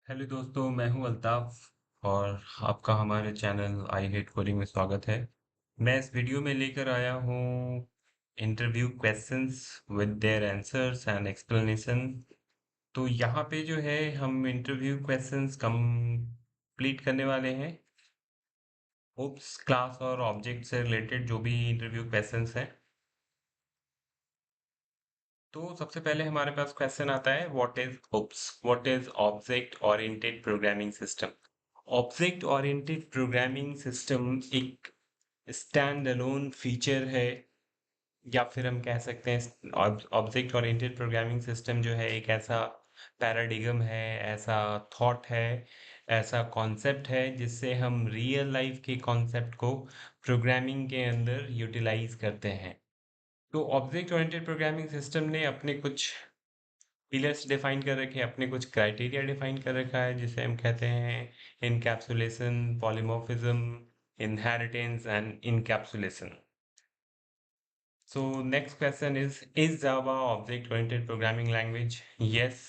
Hello दोस्तों, मैं हूं अल्ताफ और आपका हमारे चैनल आई हेट कोडिंग में स्वागत है। मैं इस वीडियो में लेकर आया हूं interview questions with their answers and explanation. तो यहाँ पे जो है हम इंटरव्यू क्वेश्चंस कंप्लीट करने वाले हैं। ओप्स क्लास और ऑब्जेक्ट से रिलेटेड जो भी इंटरव्यू क्वेश्चंस हैं। तो सबसे पहले हमारे पास क्वेश्चन आता है, what is object oriented programming system. Object oriented programming system एक स्टैंड अलोन फीचर है, या फिर हम कह सकते हैं ऑब्जेक्ट ओरिएंटेड प्रोग्रामिंग सिस्टम जो है एक ऐसा पैराडिगम है, ऐसा थॉट है, ऐसा कॉन्सेप्ट है जिससे हम रियल लाइफ के कॉन्सेप्ट को प्रोग्रामिंग के अंदर यूटिलाइज करते हैं। तो ऑब्जेक्ट ओरिएंटेड प्रोग्रामिंग सिस्टम ने अपने कुछ पिलर्स डिफाइन कर रखे हैं, अपने कुछ क्राइटेरिया डिफाइन कर रखा है जिसे हम कहते हैं encapsulation, polymorphism, inheritance and encapsulation. So next question is Java object oriented programming language? Yes,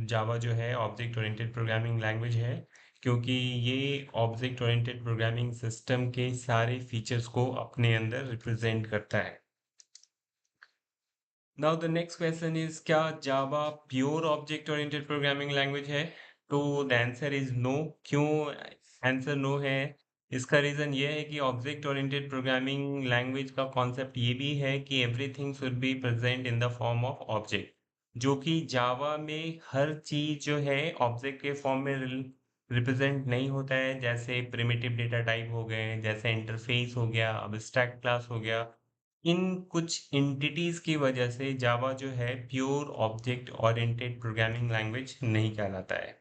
Java जो है ऑब्जेक्ट ओरिएंटेड प्रोग्रामिंग लैंग्वेज है, क्योंकि ये ऑब्जेक्ट ओरिएंटेड प्रोग्रामिंग सिस्टम के सारे फीचर्स को अपने अंदर रिप्रेजेंट करता है। Now the next question is, क्या Java pure object oriented programming language है? तो द आंसर इज नो। क्यों आंसर नो है? इसका रीजन ये है कि ऑब्जेक्ट ओरिएंटेड प्रोग्रामिंग लैंग्वेज का कॉन्सेप्ट ये भी है कि everything should be present in the form of object, जो कि जावा में हर चीज जो है ऑब्जेक्ट के फॉर्म में रिप्रेजेंट नहीं होता है। जैसे प्रिमिटिव डेटा टाइप हो गए, जैसे इंटरफेस हो गया, अब्स्ट्रैक्ट क्लास हो गया। इन कुछ एंटिटीज की वजह से जावा जो है pure object oriented programming language नहीं कहलाता है।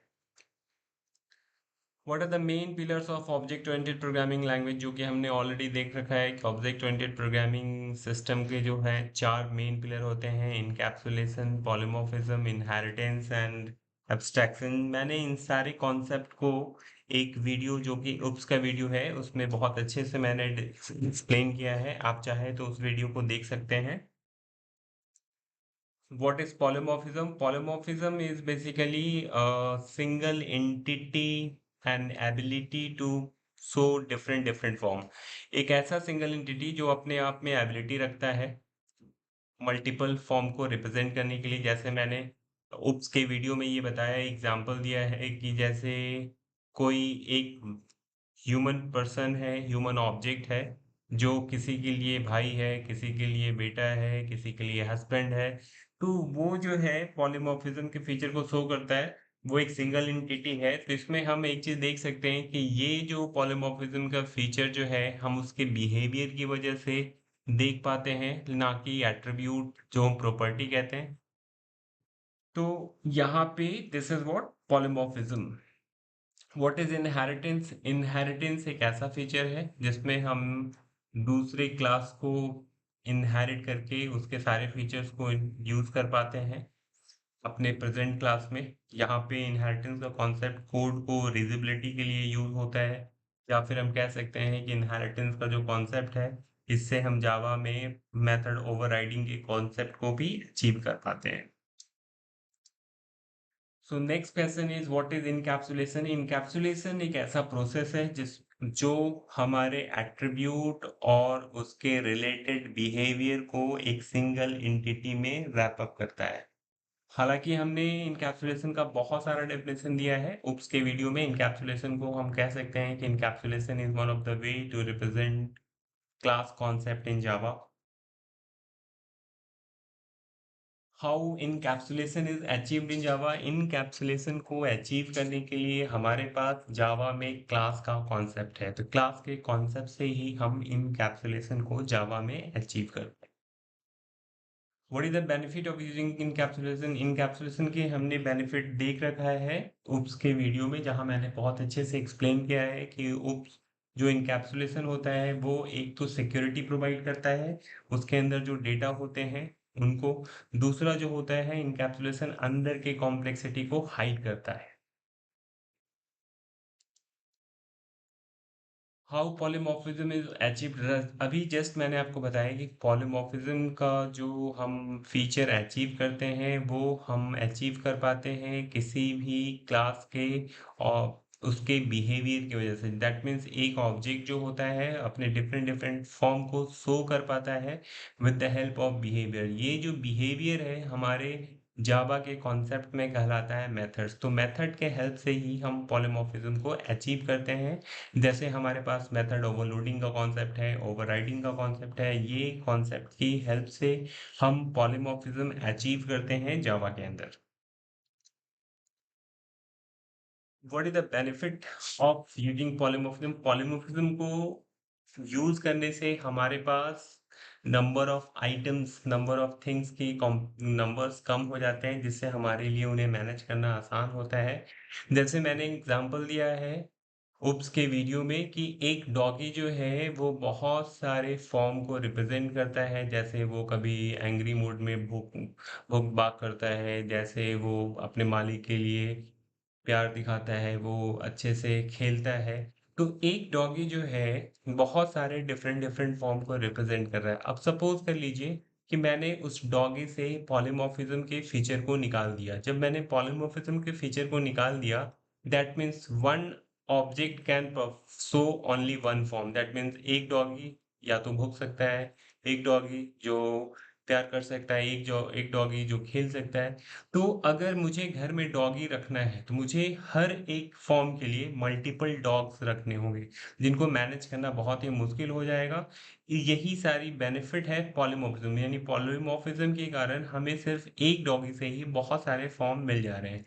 What are the main pillars of object oriented programming language, जो कि हमने ऑलरेडी देख रखा है कि ऑब्जेक्ट ओरिएंटेड प्रोग्रामिंग सिस्टम के जो है चार मेन पिलर होते हैं, encapsulation, polymorphism, inheritance and abstraction. मैंने इन सारे कॉन्सेप्ट को एक वीडियो जो कि उप्स का वीडियो है उसमें बहुत अच्छे से मैंने एक्सप्लेन किया है, आप चाहे तो उस वीडियो को देख सकते हैं। What is polymorphism? Polymorphism is basically a single entity and ability to show different form। एक ऐसा सिंगल एंटिटी जो अपने आप में एबिलिटी रखता है मल्टीपल फॉर्म को रिप्रेजेंट करने के लिए। जैसे मैंने उप्स के वीडियो में ये बताया, एग्जांपल दिया है कि जैसे कोई एक ह्यूमन पर्सन है, ह्यूमन ऑब्जेक्ट है, जो किसी के लिए भाई है, किसी के लिए बेटा है, किसी के लिए हस्बैंड है। तो वो जो है पॉलीमॉर्फिज्म के फीचर को शो करता है, वो एक सिंगल एंटिटी है। तो इसमें हम एक चीज देख सकते हैं कि ये जो पॉलीमॉर्फिज्म का फीचर जो है हम उसके बिहेवियर की वजह से देख पाते हैं, ना कि एट्रीब्यूट जो हम प्रॉपर्टी कहते हैं। तो यहाँ पे this is what polymorphism. What is inheritance? Inheritance एक ऐसा फीचर है जिसमें हम दूसरे क्लास को इनहेरिट करके उसके सारे फीचर्स को यूज कर पाते हैं अपने प्रेजेंट क्लास में। यहाँ पे इनहेरिटेंस का कॉन्सेप्ट कोड को रीजेबिलिटी के लिए यूज होता है, या फिर हम कह सकते हैं कि इनहेरिटेंस का जो कॉन्सेप्ट है इससे हम जावा में मेथड ओवरराइडिंग के कॉन्सेप्ट को भी अचीव कर पाते हैं। So next question is, what is encapsulation? Encapsulation एक ऐसा प्रोसेस है जो हमारे एट्रीब्यूट और उसके रिलेटेड बिहेवियर को एक सिंगल एंटिटी में रैप अप करता है। हालांकि हमने इनकैप्सुलेशन का बहुत सारा डेफिनेशन दिया है उप्स के वीडियो में। इनकैप्सुलेशन को हम कह सकते हैं कि encapsulation is one of the way to represent class concept in Java. How encapsulation is achieved in Java? Encapsulation को अचीव करने के लिए हमारे पास जावा में क्लास का कॉन्सेप्ट है, तो क्लास के कॉन्सेप्ट से ही हम इनकैप्सुलेशन को जावा में अचीव करते हैं। What is the benefit of using encapsulation? Encapsulation के हमने बेनिफिट देख रखा है उप्स के वीडियो में, जहां मैंने बहुत अच्छे से एक्सप्लेन किया है कि उप्स जो इनकैप्सुलेशन होता है वो एक तो सिक्योरिटी प्रोवाइड करता है उसके अंदर जो डेटा होते हैं उनको। दूसरा जो होता है इनकैप्सुलेशन अंदर के कॉम्प्लेक्सिटी को हाइड करता है। How polymorphism is achieved. अभी जस्ट मैंने आपको बताया कि पॉलीमॉर्फिज्म का जो हम फीचर अचीव करते हैं वो हम अचीव कर पाते हैं किसी भी क्लास के और उसके बिहेवियर की वजह से। दैट मीन्स एक ऑब्जेक्ट जो होता है अपने डिफरेंट डिफरेंट फॉर्म को शो कर पाता है with the help of behaviour. ये जो बिहेवियर है हमारे जावा के कॉन्सेप्ट में कहलाता है मेथड्स। तो मेथड के हेल्प से ही हम पॉलीमॉर्फिज्म को अचीव करते हैं। जैसे हमारे पास मेथड ओवरलोडिंग का कॉन्सेप्ट है, ओवरराइडिंग का कॉन्सेप्ट है। ये कॉन्सेप्ट की हेल्प से हम पॉलीमॉर्फिज्म अचीव करते हैं जावा के अंदर। What is the benefit of using polymorphism? Polymorphism को यूज करने से हमारे पास number of items, number of things की नंबर्स कम हो जाते हैं, जिससे हमारे लिए उन्हें मैनेज करना आसान होता है। जैसे मैंने एग्जांपल दिया है उप्स के वीडियो में कि एक डॉगी जो है वो बहुत सारे फॉर्म को रिप्रेजेंट करता है। जैसे वो कभी एंग्री मूड में भूख भूख भाग करता है, जैसे वो अपने मालिक के लिए प्यार दिखाता है, वो अच्छे से खेलता है। तो एक डॉगी जो है बहुत सारे डिफरेंट डिफरेंट फॉर्म को रिप्रेजेंट कर रहा है। अब सपोज कर लीजिए कि मैंने उस डॉगी से पॉलीमॉर्फिज्म के फीचर को निकाल दिया। जब मैंने पॉलीमॉर्फिज्म के फीचर को निकाल दिया, that means one object can show only one form. That means एक डॉगी या तो भूक सकता है, एक डॉगी जो प्यार कर सकता है, एक डॉगी जो खेल सकता है। तो अगर मुझे घर में डॉगी रखना है तो मुझे हर एक फॉर्म के लिए मल्टीपल डॉग्स रखने होंगे, जिनको मैनेज करना बहुत ही मुश्किल हो जाएगा। यही सारी बेनिफिट है पॉलीमॉर्फिज्म, यानी पॉलीमॉर्फिज्म के कारण हमें सिर्फ एक डॉगी से ही बहुत सारे फॉर्म मिल जा रहे हैं।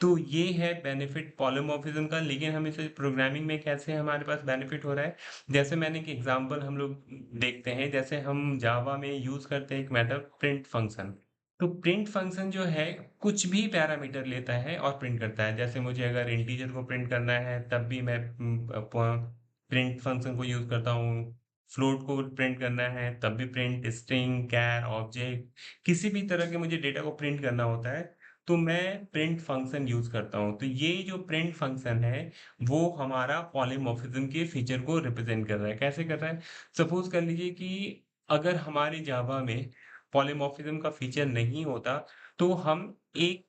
तो ये है बेनिफिट पॉलीमॉर्फिज्म का। लेकिन हम इसे प्रोग्रामिंग में कैसे हमारे पास बेनिफिट हो रहा है, जैसे मैंने एक एग्जांपल हम लोग देखते हैं। जैसे हम जावा में यूज करते हैं एक मेथड प्रिंट फंक्शन। तो प्रिंट फंक्शन जो है कुछ भी पैरामीटर लेता है और प्रिंट करता है। जैसे मुझे अगर इंटीजर को प्रिंट करना है तब भी मैं प्रिंट फंक्शन को यूज करता हूँ। फ्लोट को प्रिंट करना है तब भी प्रिंट, स्ट्रिंग, कैर, ऑब्जेक्ट, किसी भी तरह के मुझे डेटा को प्रिंट करना होता है तो मैं प्रिंट फंक्शन यूज करता हूँ। तो ये जो प्रिंट फंक्शन है वो हमारा पॉलीमॉर्फिज्म के फीचर को रिप्रेजेंट कर रहा है। कैसे कर रहा है? सपोज कर लीजिए कि अगर हमारे जावा में पॉलीमॉर्फिज्म का फीचर नहीं होता तो हम एक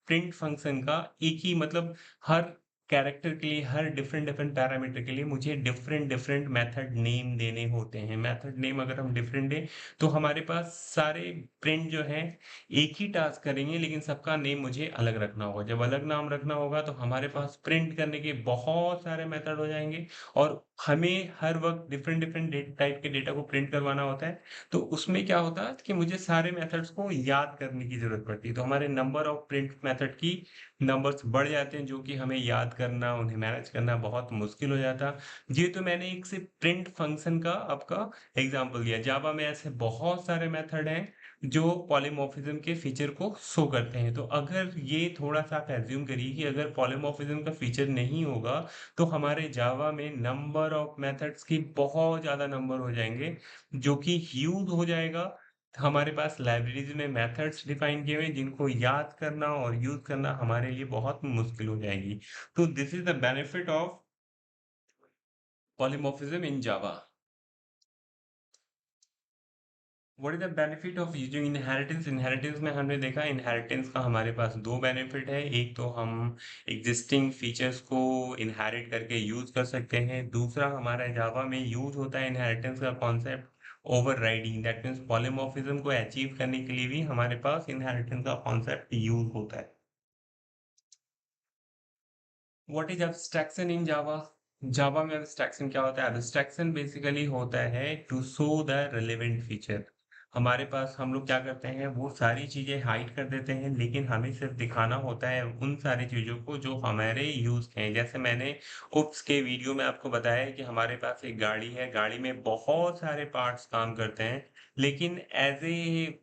प्रिंट फंक्शन का एक ही मतलब हर कैरेक्टर के लिए, हर डिफरेंट डिफरेंट पैरामीटर के लिए मुझे डिफरेंट डिफरेंट मेथड नेम देने होते हैं। मेथड नेम अगर हम डिफरेंट दें तो हमारे पास सारे प्रिंट जो है एक ही टास्क करेंगे, लेकिन सबका नेम मुझे अलग रखना होगा। जब अलग नाम रखना होगा तो हमारे पास प्रिंट करने के बहुत सारे मेथड हो जाएंगे और हमें हर वक्त डिफरेंट डिफरेंट टाइप के डेटा को प्रिंट करवाना होता है। तो उसमें क्या होता है कि मुझे सारे मेथड्स को याद करने की ज़रूरत पड़ती है। तो हमारे नंबर ऑफ प्रिंट मेथड की नंबर्स बढ़ जाते हैं, जो कि हमें याद करना, उन्हें मैनेज करना बहुत मुश्किल हो जाता। ये तो मैंने एक सिर्फ प्रिंट फंक्शन का आपका एग्जांपल दिया। जावा में ऐसे बहुत सारे मेथड हैं जो पॉलीमॉर्फिज्म के फीचर को शो करते हैं। तो अगर ये थोड़ा-सा आप एज़्यूम करिए कि अगर पॉलीमॉर्फिज्म का फीचर नहीं होगा, तो हमारे जावा में नंबर ऑफ मेथड्स की बहुत ज़्यादा नंबर हो जाएँगे, जो कि ह्यूज हो जाएगा। हमारे पास लाइब्रेरीज में मेथड्स डिफाइन किए हुए हैं जिनको याद करना और यूज करना हमारे लिए बहुत मुश्किल हो जाएगी। तो this is the benefit of polymorphism in Java. What is the benefit of using inheritance? Inheritance में हमने देखा इनहेरिटेंस का हमारे पास दो बेनिफिट है। एक तो हम एग्जिस्टिंग फीचर्स को इनहेरिट करके यूज कर सकते हैं। दूसरा हमारा जावा में यूज होता है इनहेरिटेंस का concept overriding. That means polymorphism को अचीव करने के लिए भी हमारे पास इनहेरिटेंस का कॉन्सेप्ट यूज होता है। What is abstraction in Java? Java में एब्स्ट्रैक्शन क्या होता है? एब्स्ट्रैक्शन बेसिकली होता है to show the relevant feature. हमारे पास हम लोग क्या करते हैं, वो सारी चीजें हाइड कर देते हैं, लेकिन हमें सिर्फ दिखाना होता है उन सारी चीजों को जो हमारे यूज के हैं। जैसे मैंने उप्स के वीडियो में आपको बताया है कि हमारे पास एक गाड़ी है, गाड़ी में बहुत सारे पार्ट्स काम करते हैं, लेकिन एज ए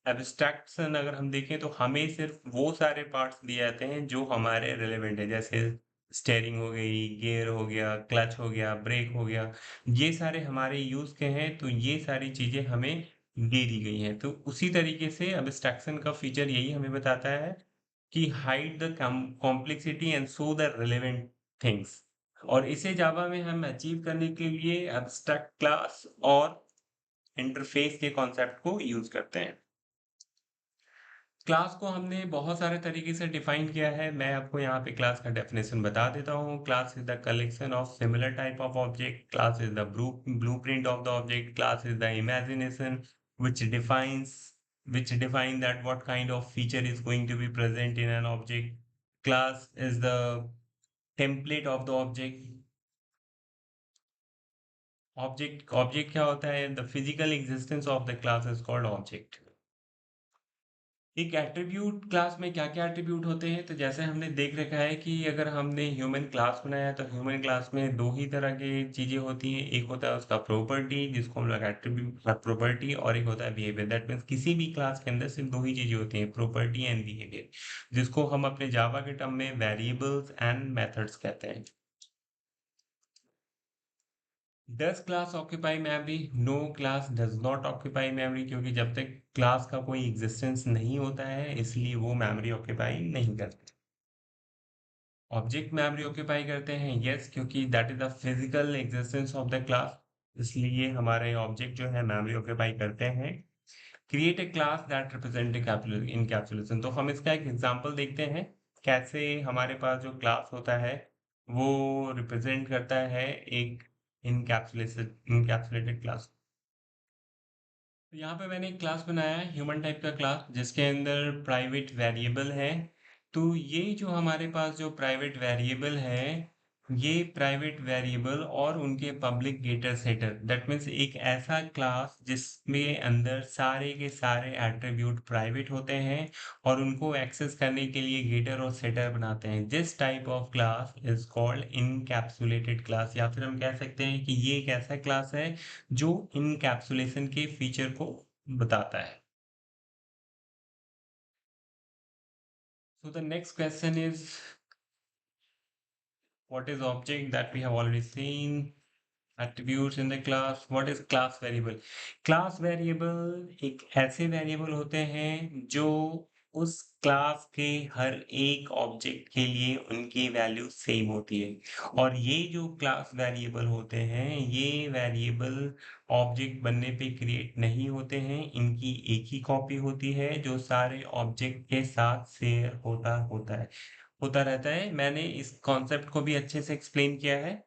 एब्स्ट्रैक्शन अगर हम देखें तो हमें सिर्फ वो सारे पार्ट्स दिए जाते हैं जो हमारे रिलेवेंट है। जैसे स्टेयरिंग हो गई, गियर हो गया, क्लच हो गया, ब्रेक हो गया, ये सारे हमारे यूज के हैं। तो ये सारी चीजें हमें दे दी गई हैं। तो उसी तरीके से एब्स्ट्रैक्शन का फीचर यही हमें बताता है कि hide the complexity and show the relevant things. और इसे जावा में हम अचीव करने के लिए एब्स्ट्रैक्ट क्लास और इंटरफेस के कॉन्सेप्ट को यूज करते हैं। क्लास को हमने बहुत सारे तरीके से डिफाइन किया है। मैं आपको यहाँ पे क्लास का डेफिनेशन बता देता हूँ। Class is the collection of similar type of object. Class is the blueprint of the object. Class is the imagination which defines which define that what kind of feature is going to be present in an object. Class is the template of the object. Object क्या होता है? The physical existence of the class is called object. एक attribute class में क्या-क्या attribute होते हैं? तो जैसे हमने देख रखा है कि अगर हमने ह्यूमन क्लास बनाया है, तो ह्यूमन क्लास में 2 ही तरह की चीज़ें होती हैं। एक होता है उसका प्रॉपर्टी, जिसको हम लोग एट्रीब्यूट प्रॉपर्टी, और एक होता है बिहेवियर। दैट मीन्स किसी भी क्लास के अंदर सिर्फ़ 2 ही चीज़ें होती हैं, प्रॉपर्टी एंड बिहेवियर, जिसको हम अपने जावा के टर्म में वेरिएबल्स एंड मेथड्स कहते हैं। Does class occupy memory? No, class does not occupy memory, क्योंकि जब तक क्लास का कोई एग्जिस्टेंस नहीं होता है, इसलिए वो मेमोरी ऑक्यूपाई नहीं करते। ऑब्जेक्ट मेमोरी ऑक्यूपाई करते हैं, यस, क्योंकि that is the physical existence of the class, इसलिए हमारे ऑब्जेक्ट जो है मेमोरी ऑक्यूपाई करते हैं। Create a class that represent encapsulation. तो हम इसका एक एग्जांपल देखते हैं, कैसे हमारे पास जो क्लास होता है वो रिप्रेजेंट करता है एक इनकैप्सुलेटेड क्लास। तो यहाँ पे मैंने एक क्लास बनाया है, ह्यूमन टाइप का क्लास, जिसके अंदर प्राइवेट वेरिएबल है। तो ये जो हमारे पास जो प्राइवेट वेरिएबल है, ये प्राइवेट वेरिएबल और उनके public getter setter, that means एक ऐसा क्लास जिसमें अंदर सारे के सारे एट्रीब्यूट प्राइवेट होते हैं और उनको एक्सेस करने के लिए गेटर और सेटर बनाते हैं। This type of class is called encapsulated class, या फिर हम कह सकते हैं कि ये एक ऐसा क्लास है जो इनकैप्सुलेशन के फीचर को बताता है। So the next question is, what is object? That we have already seen. Attributes in the class. What is class variable? Class variable एक ऐसे वेरिएबल होते हैं जो उस क्लास के हर एक ऑब्जेक्ट के लिए उनकी वैल्यू सेम होती है। और ये जो क्लास वेरिएबल होते हैं, ये वेरिएबल ऑब्जेक्ट बनने पे क्रिएट नहीं होते हैं। इनकी एक ही कॉपी होती है जो सारे ऑब्जेक्ट के साथ शेयर होता रहता है। मैंने इस कॉन्सेप्ट को भी अच्छे से एक्सप्लेन किया है।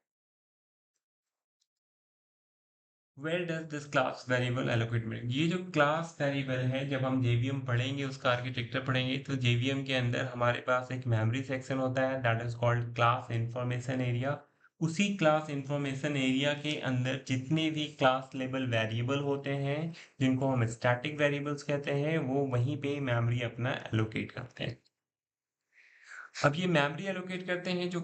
Where does this class variable allocate में, ये जो क्लास वेरिएबल है, जब हम जेवीएम पढ़ेंगे, उसका आर्किटेक्चर पढ़ेंगे, तो जेवीएम के अंदर हमारे पास एक मेमोरी सेक्शन होता है, that is called class information area. उसी क्लास इंफॉर्मेशन एरिया के अंदर जितने भी क्लास लेवल वेरिएबल होते हैं, जिनको हम स्टैटिक वेरिएबल्स कहते हैं, वो वहीं पे मेमोरी अपना एलोकेट करते हैं। अब ये मेमोरी एलोकेट करते हैं जो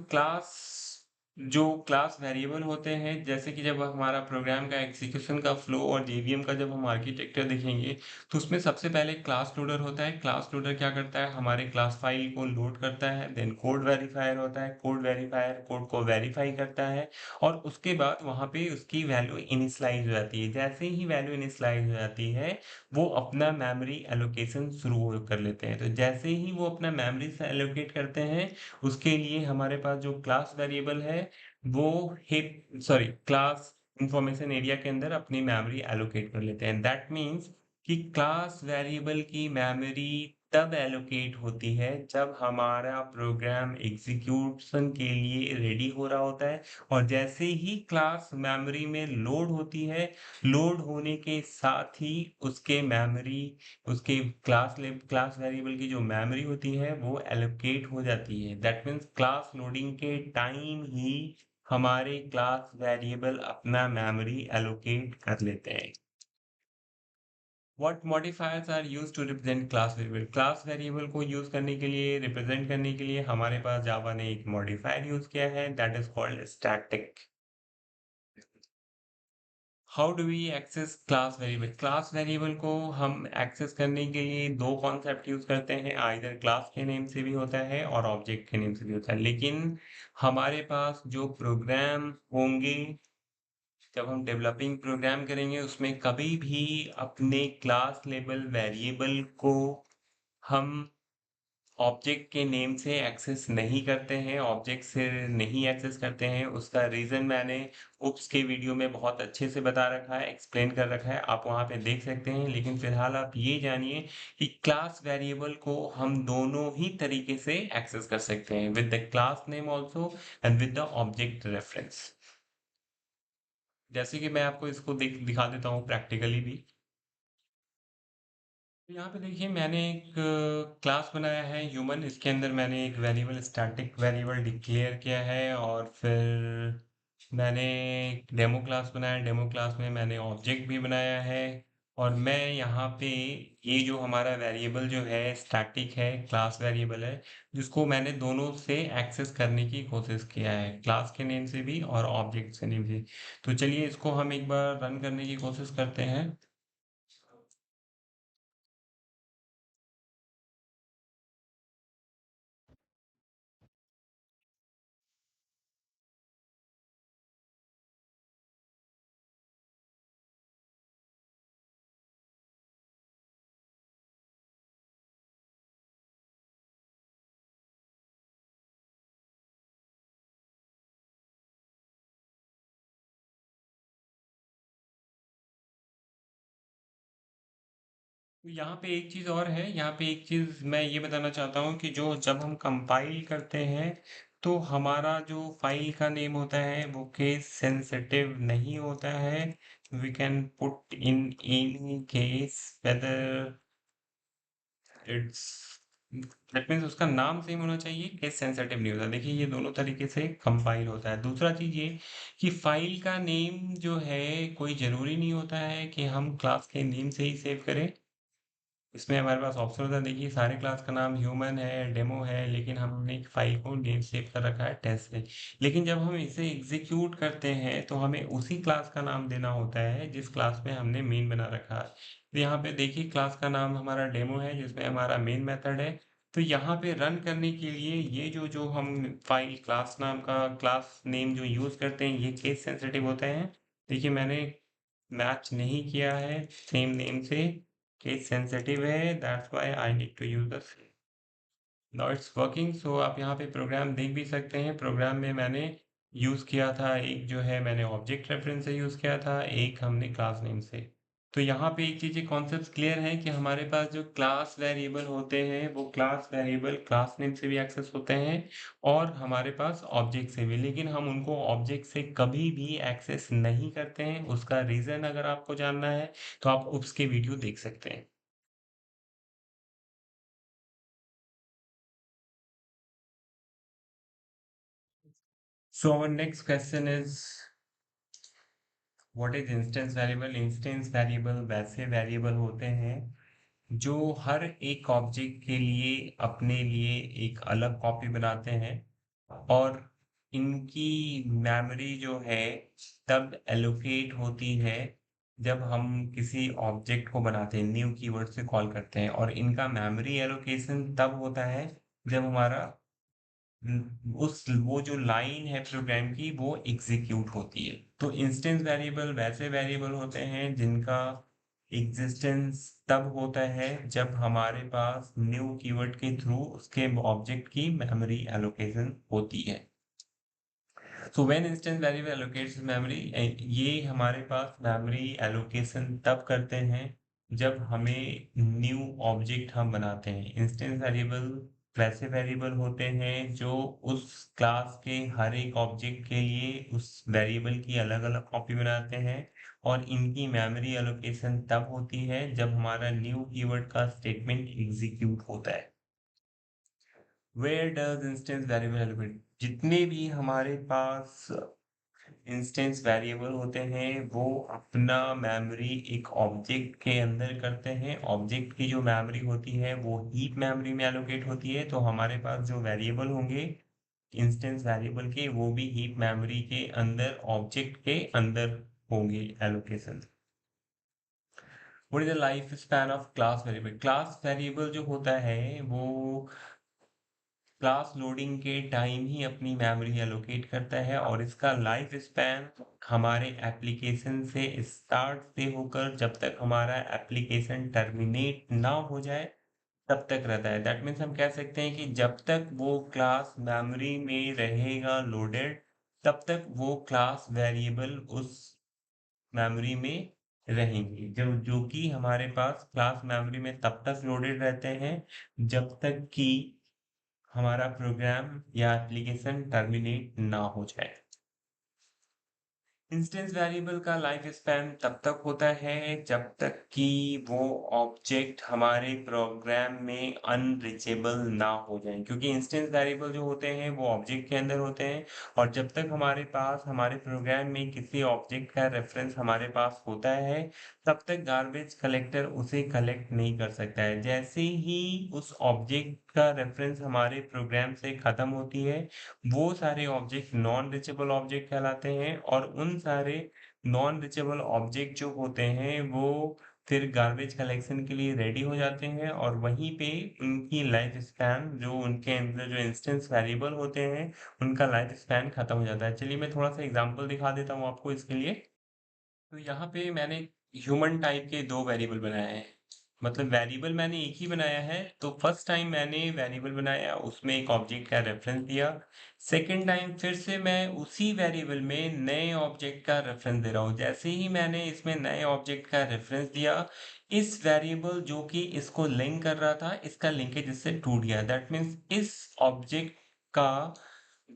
क्लास वेरिएबल होते हैं, जैसे कि जब हमारा प्रोग्राम का एग्जीक्यूशन का फ्लो और जेवीएम का जब हम आर्किटेक्चर देखेंगे, तो उसमें सबसे पहले क्लास लोडर होता है। क्लास लोडर क्या करता है? हमारे क्लास फाइल को लोड करता है। देन कोड वेरीफायर होता है, कोड वेरीफायर कोड को वेरीफाई करता है, और उसके बाद वहां पे उसकी वैल्यू इनिशियलाइज हो जाती है। जैसे ही वैल्यू इनिशियलाइज हो जाती है, वो अपना मेमोरी एलोकेशन शुरू कर लेते हैं। तो जैसे ही वो अपना मेमोरी से एलोकेट करते हैं, उसके लिए हमारे पास जो क्लास वेरिएबल है, वो hip sorry class information area के अंदर अपनी मेमोरी एलोकेट कर लेते हैं। दैट मीन्स कि क्लास वेरिएबल की मेमोरी तब एलोकेट होती है जब हमारा प्रोग्राम एग्जीक्यूशन के लिए रेडी हो रहा होता है, और जैसे ही क्लास मेमोरी में लोड होती है, लोड होने के साथ ही उसके क्लास वेरिएबल की जो मेमोरी होती है वो एलोकेट हो जाती है। दैट मीन्स क्लास लोडिंग के टाइम ही हमारे क्लास वेरिएबल अपना मेमोरी एलोकेट कर लेते हैं। What modifiers are used to represent class variable? Class variable को यूज करने के लिए, रिप्रेजेंट करने के लिए हमारे पास जावा ने एक मॉडिफायर यूज किया है, that is called static. How do we access class variable? Class variable को हम एक्सेस करने के लिए दो कॉन्सेप्ट यूज करते हैं, आइदर क्लास के नेम से भी होता है और ऑब्जेक्ट के नेम से भी होता है। लेकिन हमारे पास जो प्रोग्राम होंगे, जब हम डेवलपिंग प्रोग्राम करेंगे, उसमें कभी भी अपने क्लास लेवल वेरिएबल को हम ऑब्जेक्ट के नेम से एक्सेस नहीं करते हैं, ऑब्जेक्ट से नहीं एक्सेस करते हैं, उसका रीज़न मैंने उप्स के वीडियो में बहुत अच्छे से बता रखा है, एक्सप्लेन कर रखा है, आप वहाँ पे देख सकते हैं। लेकिन फिलहाल आप ये जानिए कि क्लास वेरिएबल को हम दोनों ही तरीके से एक्सेस कर सकते हैं, with the class name also and with the object reference. जैसे कि मैं आपको इसको दिखा देता हूँ प्रैक्टिकली भी। तो यहाँ पे देखिए मैंने एक क्लास बनाया है ह्यूमन, इसके अंदर मैंने एक वेरिएबल स्टैटिक वेरिएबल डिक्लेयर किया है, और फिर मैंने एक डेमो क्लास बनाया, डेमो क्लास में मैंने ऑब्जेक्ट भी बनाया है। और मैं यहाँ पे ये जो हमारा वेरिएबल जो है स्टैटिक है, क्लास वेरिएबल है, जिसको मैंने दोनों से एक्सेस करने की कोशिश किया है, क्लास के नेम से भी और ऑब्जेक्ट से नेम से। तो चलिए इसको हम एक बार रन करने की कोशिश करते हैं। तो यहाँ पे एक चीज़ और है, यहाँ पे एक चीज़ मैं ये बताना चाहता हूँ कि जो जब हम कंपाइल करते हैं तो हमारा जो फाइल का नेम होता है वो केस सेंसिटिव नहीं होता है। We can put in any case whether it's, that means उसका नाम सेम होना चाहिए, केस सेंसिटिव नहीं होता। देखिए ये दोनों तरीके से कंपाइल होता है। दूसरा चीज़ ये कि फाइल का नेम जो है कोई ज़रूरी नहीं होता है कि हम क्लास के नेम से ही सेव करें। इसमें हमारे पास ऑप्शन होता है, देखिए सारे क्लास का नाम ह्यूमन है, डेमो है, लेकिन हमने एक फाइल को नेम सेव कर रखा है टेस्ट से। लेकिन जब हम इसे एग्जीक्यूट करते हैं तो हमें उसी क्लास का नाम देना होता है जिस क्लास में हमने मेन बना रखा है। तो यहाँ पे देखिए क्लास का नाम हमारा डेमो है जिसमें हमारा मेन मेथड है। तो यहाँ पे रन करने के लिए ये जो जो हम फाइल क्लास नाम का क्लास नेम जो यूज करते हैं ये केस सेंसिटिव होते हैं। देखिए मैंने मैच नहीं किया है सेम नेम से, केस सेंसिटिव है, that's why I need to use the same. Now it's working. So आप यहाँ पे प्रोग्राम देख भी सकते हैं, प्रोग्राम में मैंने यूज किया था, एक जो है मैंने ऑब्जेक्ट रेफरेंस से यूज किया था, एक हमने क्लास नेम से। तो यहाँ पे एक चीज़ कॉन्सेप्ट क्लियर है कि हमारे पास जो क्लास वेरिएबल होते हैं वो क्लास वेरिएबल क्लास नेम से भी एक्सेस होते हैं और हमारे पास ऑब्जेक्ट से भी, लेकिन हम उनको ऑब्जेक्ट से कभी भी एक्सेस नहीं करते हैं। उसका रीज़न अगर आपको जानना है तो आप उसके वीडियो देख सकते हैं। So our next question is, what is instance variable? Instance variable वैसे वेरिएबल होते हैं जो हर एक ऑब्जेक्ट के लिए अपने लिए एक अलग कॉपी बनाते हैं, और इनकी मेमोरी जो है तब एलोकेट होती है जब हम किसी ऑब्जेक्ट को बनाते हैं, न्यू कीवर्ड से कॉल करते हैं, और इनका मेमोरी एलोकेशन तब होता है जब हमारा उस वो जो लाइन है प्रोग्राम की वो एग्जीक्यूट होती है। तो इंस्टेंस वेरिएबल वैसे वेरिएबल होते हैं जिनका एग्जिस्टेंस तब होता है जब हमारे पास न्यू कीवर्ड के थ्रू उसके ऑब्जेक्ट की मेमोरी एलोकेशन होती है। So when instance variable allocates memory, ये हमारे पास मेमोरी एलोकेशन तब करते हैं जब हमें न्यू ऑब्जेक्ट हम बनाते हैं। इंस्टेंस वेरिएबल वैसे वेरिएबल होते हैं जो उस क्लास के हर एक ऑब्जेक्ट के लिए उस वेरिएबल की अलग अलग कॉपी बनाते हैं, और इनकी मेमोरी एलोकेशन तब होती है जब हमारा न्यू कीवर्ड का स्टेटमेंट एग्जीक्यूट होता है। Where does instance variable allocate? जितने भी हमारे पास इंस्टेंस वेरिएबल होते हैं वो अपना मेमोरी एक ऑब्जेक्ट के अंदर करते हैं। ऑब्जेक्ट की जो मेमोरी होती है वो हीप मेमोरी में एलोकेट होती है, तो हमारे पास जो वेरिएबल होंगे इंस्टेंस वेरिएबल के वो भी हीप मेमोरी के अंदर ऑब्जेक्ट के अंदर होंगे allocation. What is the life span of class variable? Class variable जो होता है वो क्लास लोडिंग के टाइम ही अपनी मेमोरी एलोकेट करता है, और इसका लाइफ स्पैन हमारे एप्लीकेशन से स्टार्ट से होकर जब तक हमारा एप्लीकेशन टर्मिनेट ना हो जाए तब तक रहता है। दैट मीन्स हम कह सकते हैं कि जब तक वो क्लास मेमोरी में रहेगा लोडेड, तब तक वो क्लास वेरिएबल उस मेमोरी में रहेंगी। जो जो कि हमारे पास क्लास मेमोरी में तब तक लोडेड रहते हैं जब तक कि हमारा प्रोग्राम या एप्लीकेशन टर्मिनेट ना हो जाए। इंस्टेंस वेरिएबल का लाइफ स्पैन तब तक होता है जब तक कि वो ऑब्जेक्ट हमारे प्रोग्राम में अनरीचेबल ना हो जाए, क्योंकि इंस्टेंस वेरिएबल जो होते हैं वो ऑब्जेक्ट के अंदर होते हैं, और जब तक हमारे पास हमारे प्रोग्राम में किसी ऑब्जेक्ट का रेफरेंस हमारे पास होता है, तब तक गार्बेज कलेक्टर उसे कलेक्ट नहीं कर सकता है। जैसे ही उस ऑब्जेक्ट का रेफरेंस हमारे प्रोग्राम से खत्म होती है, वो सारे ऑब्जेक्ट नॉन रिचेबल ऑब्जेक्ट कहलाते हैं, और उन सारे नॉन रिचेबल ऑब्जेक्ट जो होते हैं वो फिर गार्बेज कलेक्शन के लिए रेडी हो जाते हैं, और वहीं पे उनकी लाइफ स्पैन, जो उनके अंदर जो इंस्टेंस वेरिएबल होते हैं, उनका लाइफ स्पैन खत्म हो जाता है। चलिए मैं थोड़ा सा एग्जांपल दिखा देता हूँ आपको इसके लिए। तो यहाँ पे मैंने ह्यूमन टाइप के दो वेरिएबल बनाए हैं। मतलब वेरिएबल मैंने एक ही बनाया है। तो फर्स्ट टाइम मैंने वेरिएबल बनाया, उसमें एक ऑब्जेक्ट का रेफरेंस दिया। सेकंड टाइम फिर से मैं उसी वेरिएबल में नए ऑब्जेक्ट का रेफरेंस दे रहा हूँ। जैसे ही मैंने इसमें नए ऑब्जेक्ट का रेफरेंस दिया, इस वेरिएबल जो कि इसको लिंक कर रहा था, इसका लिंकेज इससे टूट गया। दैट मीन्स इस ऑब्जेक्ट का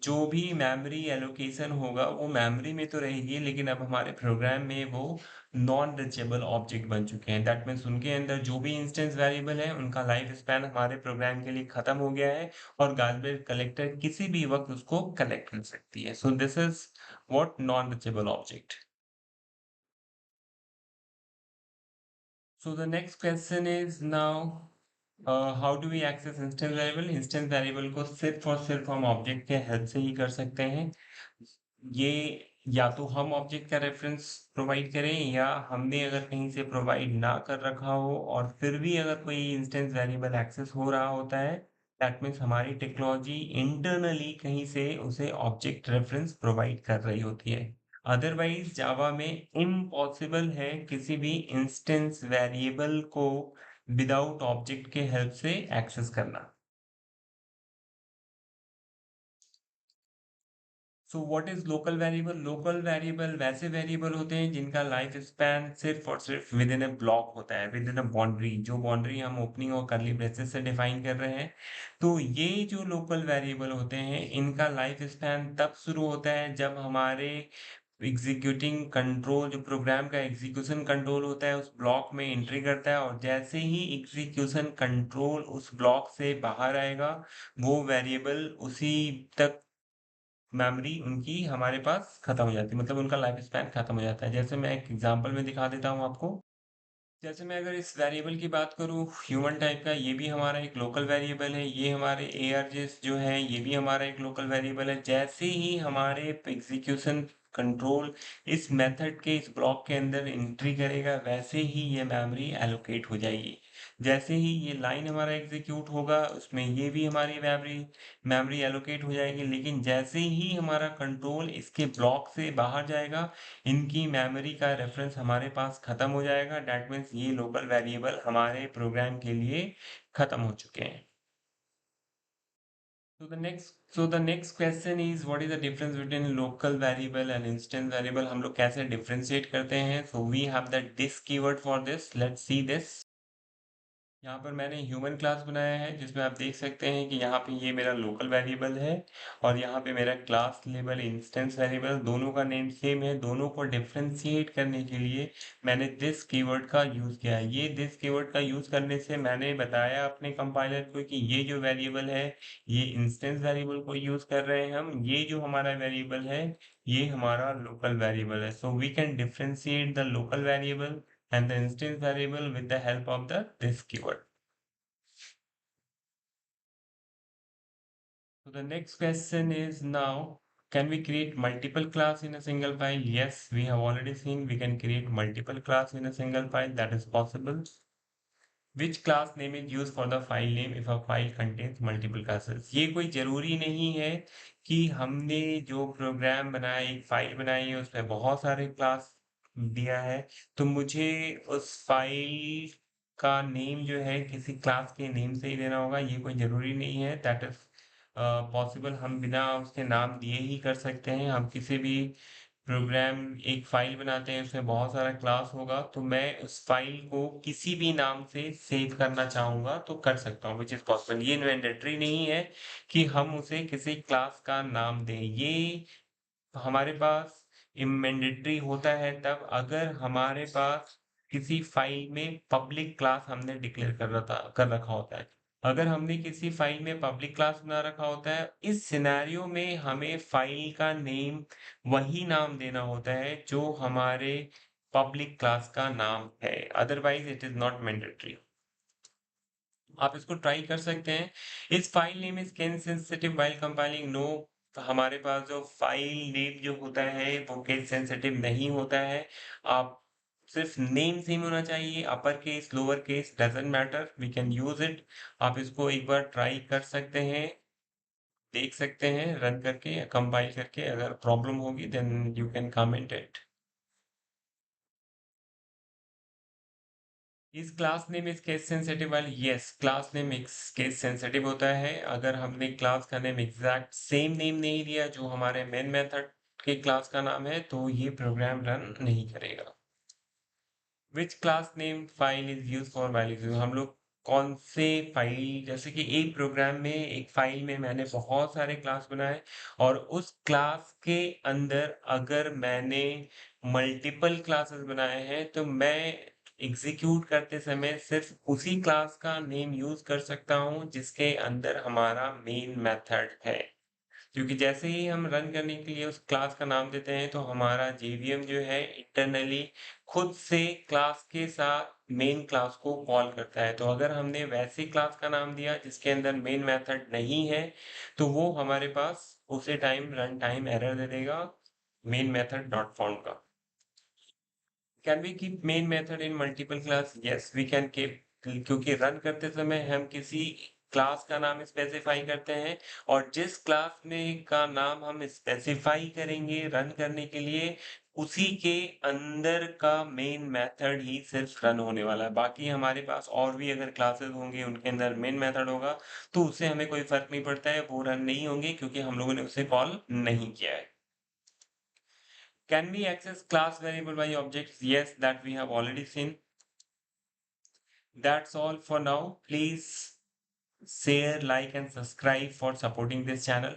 जो भी मेमोरी एलोकेशन होगा वो मेमोरी में तो रहेगी, लेकिन अब हमारे प्रोग्राम में वो नॉन रिचेबल ऑब्जेक्ट बन चुके हैं। दैट मीन्स उनके अंदर जो भी इंस्टेंस वेरिएबल है उनका लाइफ स्पैन हमारे प्रोग्राम के लिए खत्म हो गया है, और गार्बेज कलेक्टर किसी भी वक्त उसको कलेक्ट कर सकती है। So this is what non reachable object. So the next question is now, how do we access instance variable? Instance variable को सिर्फ और सिर्फ हम ऑब्जेक्ट के हेल्प से ही कर सकते हैं। ये या तो हम ऑब्जेक्ट का रेफरेंस प्रोवाइड करें, या हमने अगर कहीं से प्रोवाइड ना कर रखा हो और फिर भी अगर कोई इंस्टेंस वेरिएबल एक्सेस हो रहा होता है, दैट मीन्स हमारी टेक्नोलॉजी इंटरनली कहीं से उसे ऑब्जेक्ट रेफरेंस प्रोवाइड कर रही होती है। अदरवाइज जावा में इम्पॉसिबल है किसी भी इंस्टेंस वेरिएबल को विदाउट ऑब्जेक्ट के हेल्प से एक्सेस करना। So what is local variable? Local variable वैसे वेरिएबल होते हैं जिनका लाइफ स्पैन सिर्फ और सिर्फ विद इन अ ब्लॉक होता है, विद इन अ बाउंड्री, जो बाउंड्री हम ओपनिंग और कर्ली ब्रेसेस से डिफाइन कर रहे हैं। तो ये जो लोकल वेरिएबल होते हैं, इनका लाइफ स्पैन तब शुरू होता है जब हमारे एग्जीक्यूटिंग कंट्रोल, जो प्रोग्राम का एग्जीक्यूशन कंट्रोल होता है, उस ब्लॉक में एंट्री करता है, और जैसे ही एग्जीक्यूशन कंट्रोल उस ब्लॉक से बाहर आएगा, वो वेरिएबल उसी तक मेमोरी उनकी हमारे पास खत्म हो जाती है, मतलब उनका लाइफ स्पैन खत्म हो जाता है। जैसे मैं एक एग्जांपल में दिखा देता हूँ आपको। जैसे मैं अगर इस वेरिएबल की बात करूँ ह्यूमन टाइप का, ये भी हमारा एक लोकल वेरिएबल है। ये हमारे ARGS जो है, ये भी हमारा एक लोकल वेरिएबल है। जैसे ही हमारे एग्जीक्यूशन कंट्रोल इस मेथड के इस ब्लॉक के अंदर एंट्री करेगा, वैसे ही ये मेमोरी एलोकेट हो जाएगी। जैसे ही ये लाइन हमारा एग्जीक्यूट होगा, उसमें ये भी हमारी मेमोरी मेमोरी एलोकेट हो जाएगी। लेकिन जैसे ही हमारा कंट्रोल इसके ब्लॉक से बाहर जाएगा, इनकी मेमोरी का रेफरेंस हमारे पास खत्म हो जाएगा। दैट मीन्स ये लोकल वेरिएबल हमारे प्रोग्राम के लिए खत्म हो चुके हैं। So the next question is, what is the difference between local variable and instance variable? हम लोग कैसे differentiate करते हैं? So we have the this keyword for this. Let's see this. यहाँ पर मैंने ह्यूमन क्लास बनाया है, जिसमें आप देख सकते हैं कि यहाँ पे ये मेरा लोकल वेरिएबल है, और यहाँ पे मेरा क्लास लेबल इंस्टेंस वेरिएबल, दोनों का नेम सेम है। दोनों को डिफ्रेंशिएट करने के लिए मैंने दिस कीवर्ड का यूज़ किया है। ये दिस कीवर्ड का यूज़ करने से मैंने बताया अपने कंपाइलर को कि ये जो वेरिएबल है, ये इंस्टेंस वेरिएबल को यूज़ कर रहे हैं हम। ये जो हमारा वेरिएबल है, ये हमारा लोकल वेरिएबल है। So we can differentiate the local variable and the instance variable with the help of the this keyword. So the next question is now, can we create multiple class in a single file? Yes, we have already seen we can create multiple class in a single file. That is possible. Which class name is used for the file name if a file contains multiple classes? ये कोई जरूरी नहीं है कि हमने जो programme बनाया, एक फाइल बनाई है, उसमें बहुत सारे क्लास दिया है, तो मुझे उस फाइल का नेम जो है किसी क्लास के नेम से ही देना होगा, ये कोई ज़रूरी नहीं है। दैट इज़ पॉसिबल, हम बिना उसके नाम दिए ही कर सकते हैं। हम किसी भी प्रोग्राम एक फ़ाइल बनाते हैं, उसमें बहुत सारा क्लास होगा, तो मैं उस फ़ाइल को किसी भी नाम से सेव करना चाहूँगा तो कर सकता हूँ, व्हिच इज़ पॉसिबल। ये मैंडेटरी नहीं है कि हम उसे किसी क्लास का नाम दें। ये हमारे पास मैंडेटरी होता है तब अगर हमारे पास किसी फाइल में पब्लिक क्लास हमने डिक्लेयर कर रखा होता है। अगर हमने किसी फाइल में पब्लिक क्लास बना रखा होता है, इस सिनेरियो में हमें फाइल का नेम वही नाम देना होता है जो हमारे पब्लिक क्लास का नाम है, otherwise it is not mandatory. आप इसको ट्राई कर सकते हैं। Is file name is case sensitive while compiling, no. हमारे पास जो फाइल नेम जो होता है वो केस सेंसिटिव नहीं होता है। आप सिर्फ नेम सेम होना चाहिए, upper case lower case doesn't matter, we can use it. आप इसको एक बार ट्राई कर सकते हैं, देख सकते हैं रन करके या कंपाइल करके। अगर प्रॉब्लम होगी then you can comment it. Is class name is case sensitive वाली, yes class name case sensitive होता है। अगर हमने क्लास का नेम एग्जैक्ट सेम नेम नहीं दिया जो हमारे मेन मेथड के क्लास का नाम है तो ये प्रोग्राम रन नहीं करेगा। Which class name file is use for values, हम लोग कौन से फाइल, जैसे कि एक प्रोग्राम में एक फाइल में मैंने बहुत सारे क्लास बनाए और उस क्लास के अंदर अगर मैंने मल्टीपल क्लासेस बनाए हैं तो मैं एग्जीक्यूट करते समय सिर्फ उसी क्लास का नेम यूज कर सकता हूं जिसके अंदर हमारा मेन मेथड है। क्योंकि जैसे ही हम रन करने के लिए उस क्लास का नाम देते हैं तो हमारा जेवीएम जो है इंटरनली खुद से क्लास के साथ मेन क्लास को कॉल करता है। तो अगर हमने वैसे क्लास का नाम दिया जिसके अंदर मेन मेथड नहीं है तो वो हमारे पास उसी टाइम रन टाइम एरर दे देगा, मेन मेथड नॉट फाउंड का। Can we keep main method in multiple class, yes we can keep. क्योंकि रन करते समय हम किसी क्लास का नाम स्पेसिफाई करते हैं और जिस क्लास में का नाम हम स्पेसिफाई करेंगे रन करने के लिए उसी के अंदर का मेन मेथड ही सिर्फ रन होने वाला है। बाकी हमारे पास और भी अगर क्लासेस होंगे उनके अंदर मेन मेथड होगा तो उससे हमें कोई फर्क नहीं पड़ता है, वो रन नहीं होंगे क्योंकि हम लोगों ने उसे कॉल नहीं किया है। Can we access class variable by objects? Yes, that we have already seen. That's all for now. Please share, like, and subscribe for supporting this channel.